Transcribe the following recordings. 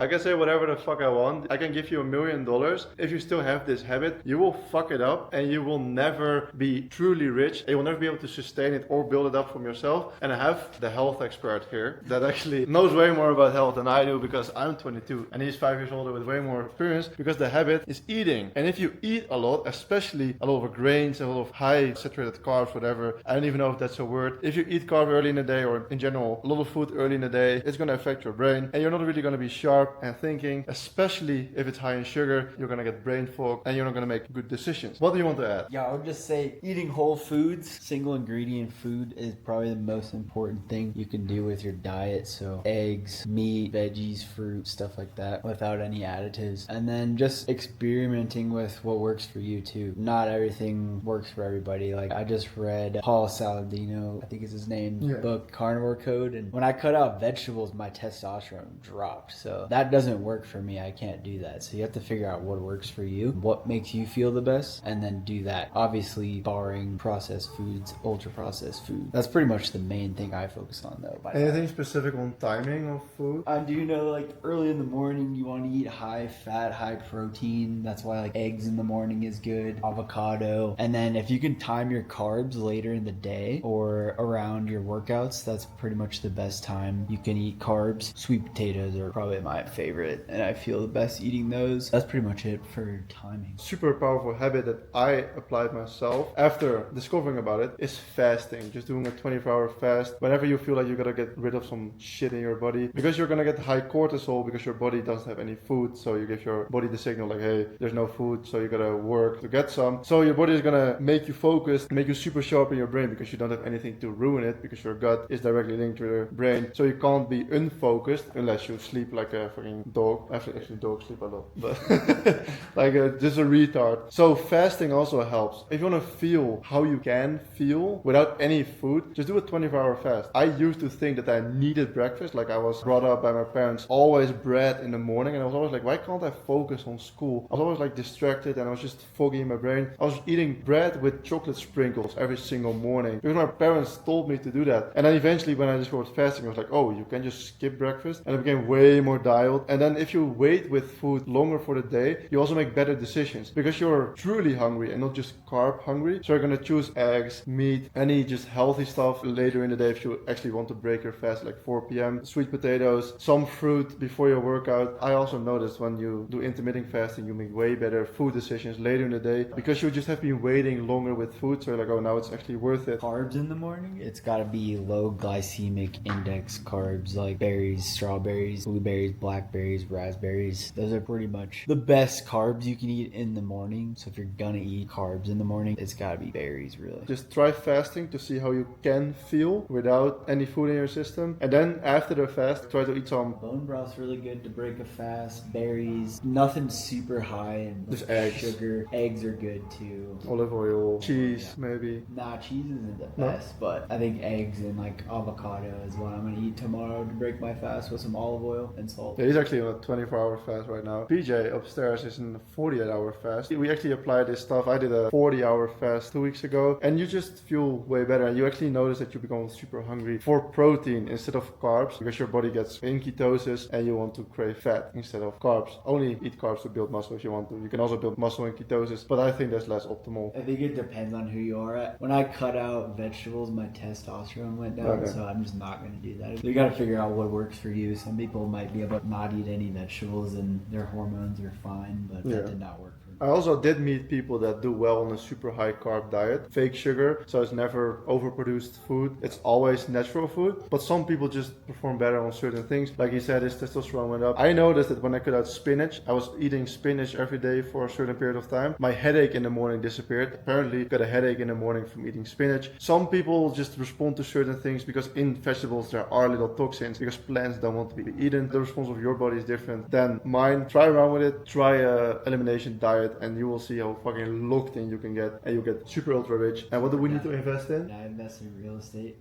I can say whatever the fuck I want. I can give you $1,000,000. If you still have this habit, you will fuck it up and you will never be truly rich. You will never be able to sustain it or build it up from yourself. And I have the health expert here that actually knows way more about health than I do, because I'm 22 and he's 5 years older with way more experience, because the habit is eating. And if you eat a lot, especially a lot of grains, a lot of high saturated carbs, whatever, I don't even know if that's a word. If you eat carbs early in the day, or in general, a lot of food early in the day, it's going to affect your brain and you're not really going to be sharp and thinking, especially if it's high in sugar. You're gonna get brain fog and you're not gonna make good decisions. What do you want to add? Yeah, I would just say eating whole foods, single ingredient food is probably the most important thing you can do with your diet. So eggs, meat, veggies, fruit, stuff like that, without any additives. And then just experimenting with what works for you too. Not everything works for everybody. Like I just read Paul Saladino, I think is his name, book Carnivore Code, and when I cut out vegetables, my testosterone dropped. So that doesn't work for me. I can't do that. So you have to figure out what works for you, what makes you feel the best, and then do that. Obviously, barring processed foods, ultra processed food. That's pretty much the main thing I focus on though. Anything specific on timing of food? I do know, like early in the morning, you want to eat high fat, high protein. That's why like eggs in the morning is good, avocado. And then if you can time your carbs later in the day or around your workouts, that's pretty much the best time you can eat carbs. Sweet potatoes are probably my favorite, and I feel the best eating those. That's pretty much it for timing. Super powerful habit that I applied myself after discovering about it is fasting. Just doing a 24-hour fast whenever you feel like you gotta get rid of some shit in your body, because you're gonna get high cortisol because your body doesn't have any food. So you give your body the signal like, hey, there's no food, so you gotta work to get some. So your body is gonna make you focused, make you super sharp in your brain, because you don't have anything to ruin it, because your gut is directly linked to your brain. So you can't be unfocused unless you sleep like a fucking dog. Actually dogs sleep a lot, but like just a retard. So fasting also helps. If you want to feel how you can feel without any food, just do a 24-hour fast. I used to think that I needed breakfast. Like I was brought up by my parents, always bread in the morning, and I was always like, why can't I focus on school? I was always like distracted and I was just foggy in my brain. I was eating bread with chocolate sprinkles every single morning because my parents told me to do that. And then eventually when I discovered fasting, I was like, oh, you can just skip breakfast, and I became way more dialed. And then if you wait with food longer for the day, you also make better decisions because you're truly hungry and not just carb hungry. So you're gonna choose eggs, meat, any just healthy stuff later in the day if you actually want to break your fast, like 4 p.m. Sweet potatoes, some fruit before your workout. I also noticed when you do intermittent fasting, you make way better food decisions later in the day because you just have been waiting longer with food. So you're like, oh, now it's actually worth it. Carbs in the morning, it's gotta be low glycemic index carbs like berries, strawberries, blueberries, blackberries, raspberries. Those are pretty much the best carbs you can eat in the morning. So if you're gonna eat carbs in the morning, it's gotta be berries, really. Just try fasting to see how you can feel without any food in your system. And then after the fast, try to eat some Bone broth's really good to break a fast. Berries, nothing super high in just eggs. Sugar. Eggs are good too. Olive oil, cheese, maybe. Nah, cheese isn't the No? best, but I think eggs and like avocado is what I'm gonna eat tomorrow to break my fast with some olive oil and salt. Yeah, he's actually on a 24-hour fast right now. PJ upstairs is in a 48-hour fast. We actually applied this stuff. I did a 40-hour fast 2 weeks ago, and you just feel way better. And you actually notice that you become super hungry for protein instead of carbs, because your body gets in ketosis and you want to crave fat instead of carbs. Only eat carbs to build muscle if you want to. You can also build muscle in ketosis, but I think that's less optimal. I think it depends on who you are at. When I cut out vegetables, my testosterone went down, so I'm just not going to do that. You got to figure out what works for you. Some people might be able to not eat any vegetables and their hormones are fine, but that did not work for me. I also did meet people that do well on a super high carb diet, fake sugar, so it's never overproduced food. It's always natural food, but some people just perform better on certain things. Like he said, his testosterone went up. I noticed that when I cut out spinach, I was eating spinach every day for a certain period of time. My headache in the morning disappeared. Apparently, got a headache in the morning from eating spinach. Some people just respond to certain things because in vegetables there are little toxins, because plants don't want to be eaten. The response of your body is different than mine. Try around with it. Try a elimination diet, and you will see how fucking locked in you can get, and you get super ultra rich. And what do we need to invest in? I invest in real estate.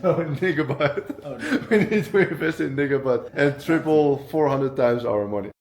No, Nigabot. Oh, no. We need to invest in Nigabot and triple 400 times our money.